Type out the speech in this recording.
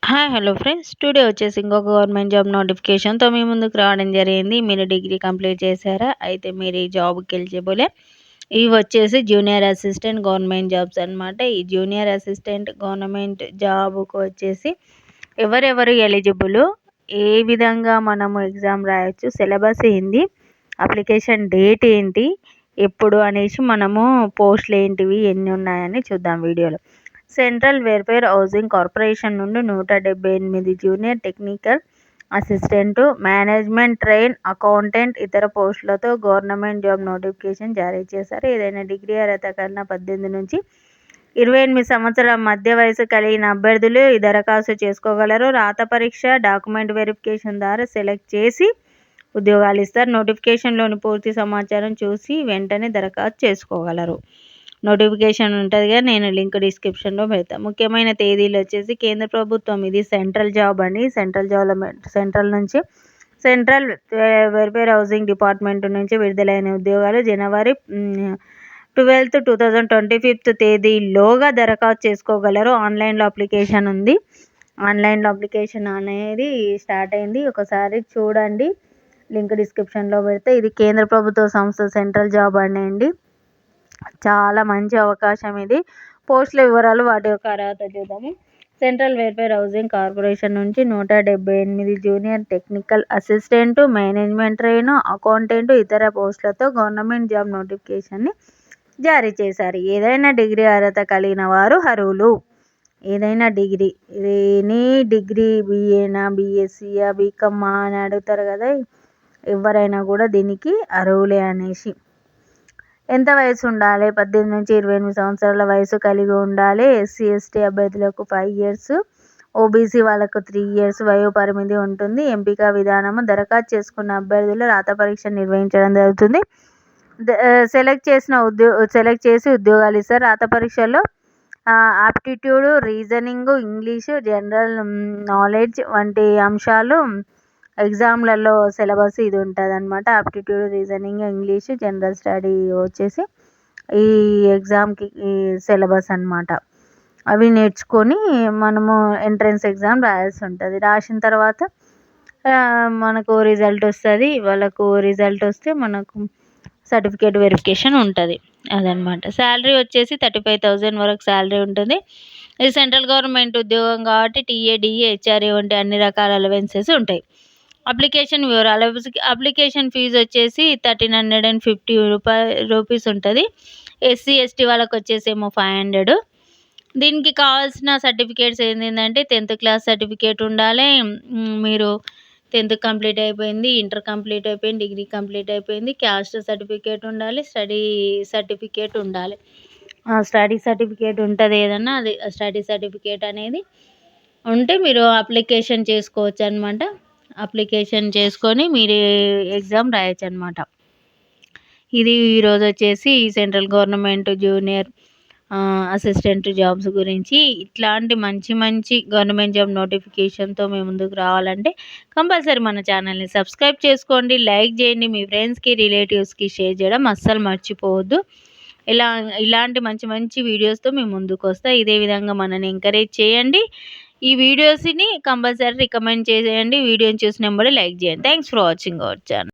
Hi hello friends, today వచ్చేసి ఇంకొక government job నోటిఫికేషన్తో మీ ముందుకు రావడం జరిగింది. మీరు డిగ్రీ కంప్లీట్ చేశారా? అయితే మీరు ఈ జాబ్కి ఎలిజిబులే. ఇవి వచ్చేసి జూనియర్ అసిస్టెంట్ గవర్నమెంట్ జాబ్స్ అనమాట. ఈ జూనియర్ అసిస్టెంట్ గవర్నమెంట్ జాబ్కు వచ్చేసి ఎవరెవరు ఎలిజిబుల్, ఏ విధంగా మనము ఎగ్జామ్ రాయొచ్చు, సిలబస్ ఏంది, అప్లికేషన్ డేట్ ఏంటి, ఎప్పుడు అనేసి మనము పోస్టులు ఏంటివి ఎన్ని ఉన్నాయని చూద్దాం వీడియోలో. సెంట్రల్ వెల్ఫేర్ హౌసింగ్ కార్పొరేషన్ నుండి 178 junior technical assistant, management train accountant ఇతర పోస్టులతో గవర్నమెంట్ జాబ్ నోటిఫికేషన్ జారీ చేశారు. ఏదైనా డిగ్రీ అర్హత కలిగిన 18 నుంచి 28 సంవత్సరాల మధ్య వయసు కలిగిన అభ్యర్థులు ఈ దరఖాస్తు చేసుకోగలరు. రాత పరీక్ష, డాక్యుమెంట్ వెరిఫికేషన్ ద్వారా సెలెక్ట్ చేసి ఉద్యోగాలు ఇస్తారు. నోటిఫికేషన్లోని పూర్తి సమాచారం చూసి వెంటనే దరఖాస్తు చేసుకోగలరు. నోటిఫికేషన్ ఉంటుంది కదా, నేను లింక్ డిస్క్రిప్షన్లో పెడతాను. ముఖ్యమైన తేదీలు వచ్చేసి కేంద్ర ప్రభుత్వం, ఇది సెంట్రల్ జాబ్ అండి. సెంట్రల్ నుంచి సెంట్రల్ వెల్ఫేర్ హౌసింగ్ డిపార్ట్మెంట్ నుంచి విడుదలైన ఉద్యోగాలు జనవరి 12, 2025 తేదీలోగా దరఖాస్తు చేసుకోగలరు. ఆన్లైన్లో అప్లికేషన్ ఉంది. ఆన్లైన్లో అప్లికేషన్ అనేది స్టార్ట్ అయింది. ఒకసారి చూడండి, లింక్ డిస్క్రిప్షన్లో పెడితే. ఇది కేంద్ర ప్రభుత్వ సంస్థ సెంట్రల్ జాబ్ అండి. చాలా మంచి అవకాశం ఇది. పోస్టుల వివరాలు, వాటి యొక్క అర్హత చూద్దాము. సెంట్రల్ వెల్ఫేర్ హౌసింగ్ కార్పొరేషన్ నుంచి 178 junior technical assistant, management train accountant ఇతర పోస్టులతో గవర్నమెంట్ జాబ్ నోటిఫికేషన్ని జారీ చేశారు. ఏదైనా డిగ్రీ అర్హత కలిగిన వారు అర్హులు. ఏదైనా డిగ్రీ, ఎనీ డిగ్రీ, బీఏనా, బీఎస్సీయా, బీకామా అని అడుగుతారు కదా, ఎవరైనా కూడా దీనికి అర్హులే అనేసి. ఎంత వయసు ఉండాలి? 18 నుంచి 28 సంవత్సరాల వయసు కలిగి ఉండాలి. ఎస్సీ ఎస్టీ అభ్యర్థులకు 5 years, ఓబీసీ వాళ్ళకు 3 years వయో పరిమితి ఉంటుంది. ఎంపిక విధానము, దరఖాస్తు చేసుకున్న అభ్యర్థులు రాత పరీక్ష నిర్వహించడం జరుగుతుంది. సెలెక్ట్ చేసి ఉద్యోగాలు ఇస్తారు. రాత పరీక్షలో aptitude, reasoning, English, general knowledge వంటి అంశాలు ఎగ్జామ్లలో సిలబస్ ఇది ఉంటుంది అనమాట. Aptitude, reasoning, English, general study వచ్చేసి ఈ ఎగ్జామ్కి సిలబస్ అనమాట. అవి నేర్చుకొని మనము ఎంట్రన్స్ ఎగ్జామ్ రాయాల్సి ఉంటుంది. రాసిన తర్వాత మనకు రిజల్ట్ వస్తుంది. వాళ్ళకు రిజల్ట్ వస్తే మనకు సర్టిఫికేట్ వెరిఫికేషన్ ఉంటుంది. అదనమాట. శాలరీ వచ్చేసి 35,000 వరకు శాలరీ ఉంటుంది. ఇది సెంట్రల్ గవర్నమెంట్ ఉద్యోగం కాబట్టి టీఏ, డిఏ, హెచ్ఆర్ఏ వంటి అన్ని రకాల అలవెన్సెస్ ఉంటాయి. అప్లికేషన్ వివరాలు. అప్లికేషన్ ఫీజు వచ్చేసి 1,350 రూపీస్ ఉంటుంది. ఎస్సీ ఎస్టీ వాళ్ళకి వచ్చేసేమో 500. దీనికి కావాల్సిన సర్టిఫికేట్స్ ఏంటంటే 10th క్లాస్ సర్టిఫికేట్ ఉండాలి. మీరు 10th కంప్లీట్ అయిపోయింది, ఇంటర్ కంప్లీట్ అయిపోయింది, డిగ్రీ కంప్లీట్ అయిపోయింది, క్యాస్ట్ సర్టిఫికేట్ ఉండాలి, స్టడీ సర్టిఫికేట్ ఉండాలి. స్టడీ సర్టిఫికేట్ ఉంటుంది ఏదన్నా, అది స్టడీ సర్టిఫికేట్ అనేది ఉంటే మీరు అప్లికేషన్ చేసుకోవచ్చు అనమాట. అప్లికేషన్ చేసుకొని మీరు ఎగ్జామ్ రాయొచ్చు అనమాట. ఇది ఈరోజు వచ్చేసి central government junior assistant jobs గురించి. ఇట్లాంటి మంచి మంచి గవర్నమెంట్ జాబ్ నోటిఫికేషన్తో మేము ముందుకు రావాలంటే కంపల్సరీ మన ఛానల్ని సబ్స్క్రైబ్ చేసుకోండి, లైక్ చేయండి, మీ ఫ్రెండ్స్కి, రిలేటివ్స్కి షేర్ చేయడం అస్సలు మర్చిపోవద్దు. ఇలాంటి మంచి మంచి వీడియోస్తో మేము ముందుకు వస్తాం. ఇదే విధంగా మనల్ని ఎంకరేజ్ చేయండి. ఈ వీడియోస్ని కంపల్సరీ రికమెండ్ చేసేయండి. వీడియోని చూసిన వెంబడి లైక్ చేయండి. Thanks for watching our channel.